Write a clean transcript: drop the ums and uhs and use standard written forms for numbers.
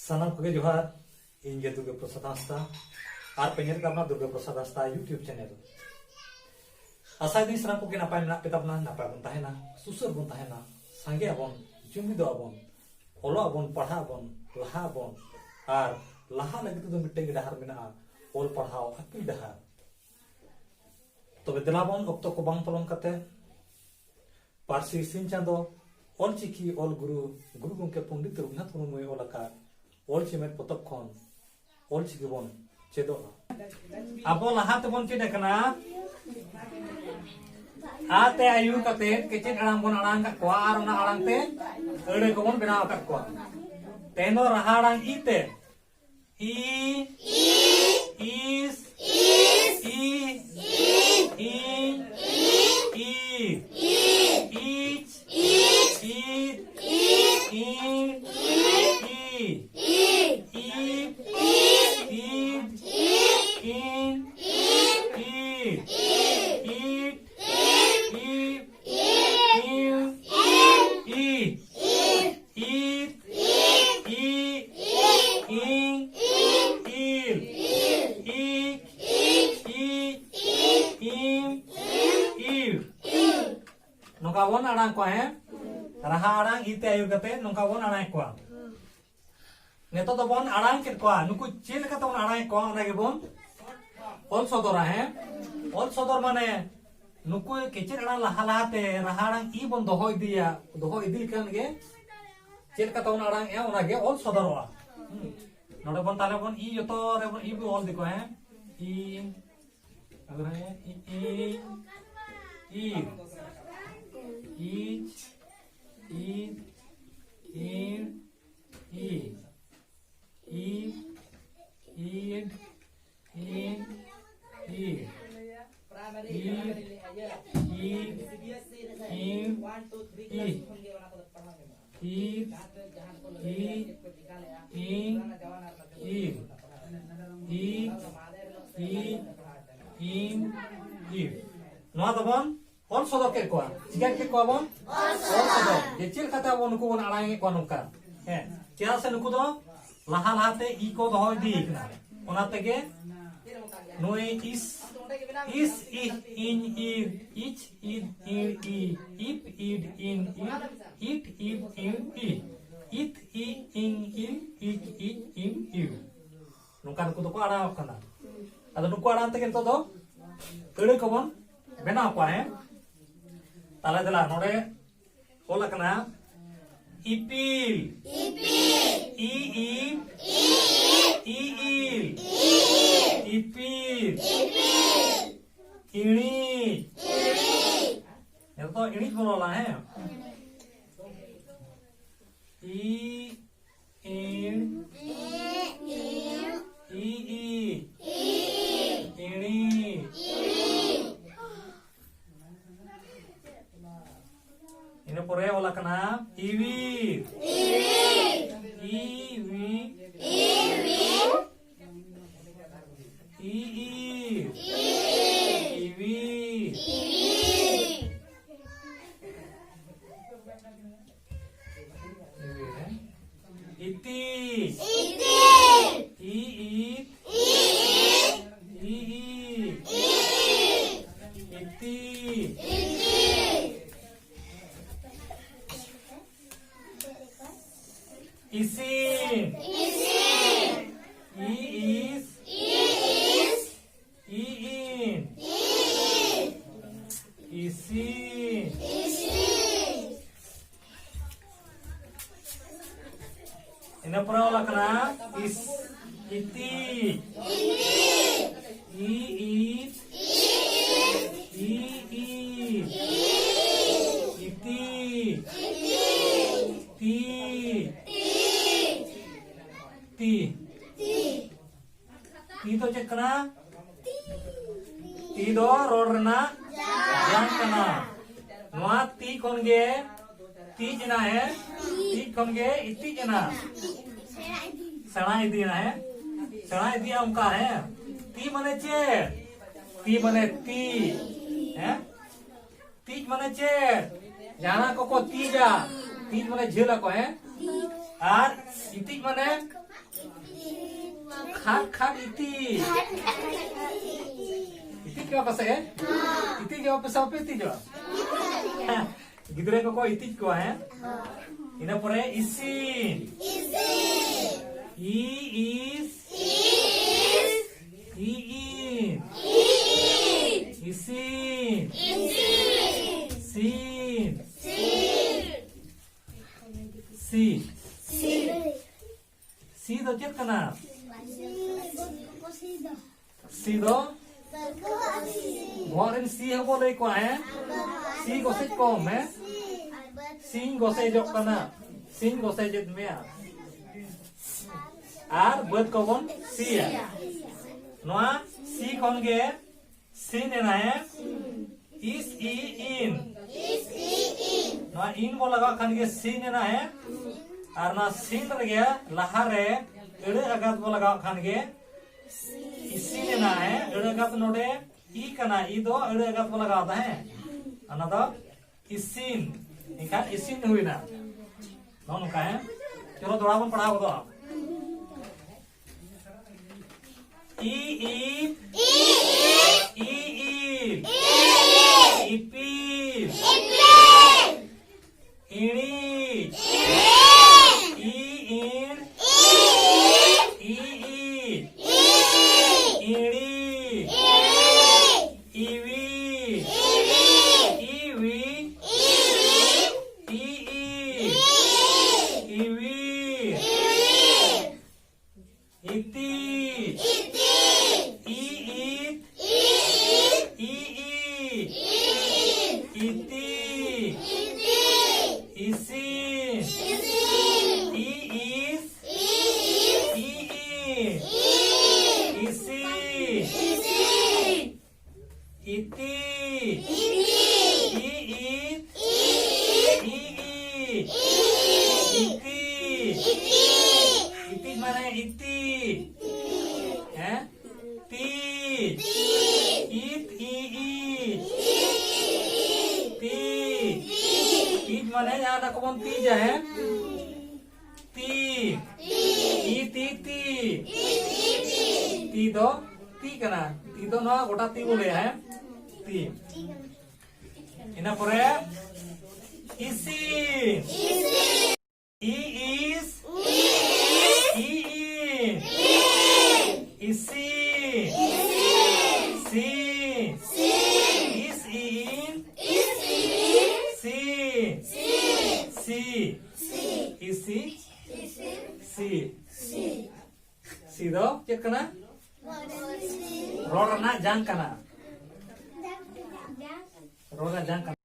सानाम को जोहार इन दुर्गा प्रसाद हांसदा और पेनेल का दुर्गा प्रसाद हांसदा यूट्यूब चैनल आशा दी सानाम को नापाय मेना पे ताबना नापाय बन ताहेना सुसर बन ताहेना सांगे आबन जुमिदो आबन ओलो आबन पढ़ा आबन लहा आबन और लहा लगित दो मिट्टे डाहार मेना ओल पढ़ाओ अकिल डाहार तबे देलाबन अक्तो को बांग पलम करते पारसी सिन चांदो ऑल चिकी ऑल गुरु गुरु गंके पंडित रघुनाथ मुर्मू ओलका ऑल चिमेट पतक खन ऑल चिकी बन चेदो अब लहाते बन चेद कना आते आयु कते केचेन अड़ांग बन अड़ांग का आर ना अड़ांग ते अड़े को बन बनाव का को तेनो रहा अड़ांग इते ई इस ई नोका बन अड़ांग को है रहा अड़ांग इते आयु कते नोका बन अड़ांग को नेतो तो बन अड़ांग के को नुकु चेल का तो अड़ांग को ना के बन ऑल सदर है ऑल सदर माने नुकु केचेर अड़ांग लहा लहाते रहा अड़ांग ई बन दोहो इदी कन गे चेल का तो अड़ांग ए ओना गे ऑल सदरवा नोडे बन ताले बन ई जतो रे बन ई ऑल दिको है ई अगर है ई each eat in eat eat eat in eat all सदर के को चिकन के को बन ऑल सदर जे चिल खाता बन नुकु बन अड़ांगे को नोका है चेरा से नुकु दो लहा लहाते ई को दो दी इकना ओना तेगे नोए इस इ इन इच id इन ई इप इड इन इट इप इन ई इट इ इन इट इन ई नोका नुकु दो को अड़ा कना अदो नुकु अड़ा तेगे तो दो कड़े को बन बेना को है ताला दला नोडे ओला कना इपिल ई इपिल इणी ये तो इणी बोला है ई इन इणी इन परे ओला कना इवी इति इसिन ई इस ई इन इसिन इन पर वाला कना इस इति ई इस ई इति ती तो चेक कना ती दो रोड रना जान कना नोआ ती कौन गे ती जना है ती कौन गे इती जना सना इदी ना है सना इदी हमका है ती मने चे ती मने ती है ती मने चे जाना को तीजा तीज मने झेला को है আর ইতি মানে খাট খাট ইতি ইতি jawab apa saya? Iti jawab apa iti jawab? Gidre ko iti ko ina pore isin. I is in. Isin. Sin. Si do chet kana? Si do Morin si habo lay ko si ko se ko me sin go se jok kana sin go se jet me ar bet ko bon si ya noa si kon ge sin na is in noa in bola ga kan ge sin na ar na sin re ge lahare ede agat bola ga kan ge इसी ना है अड़गत नोडे ई कना ई दो अड़गत को लगाता है अनदा इसिन इनका इसिन हुई ना दोनों का है चलो थोड़ा अपन पढ़ाओ तो आप ई इपी इणी माने यहाँ ना कौन तीज है ती ती दो ती कना ती दो ना गोटा ती बोले है ती इना परे इसी ई इस ई इसी सी इस इन सी इसी सी दो चेक करना रोड ना जान करना रोड ना जान करना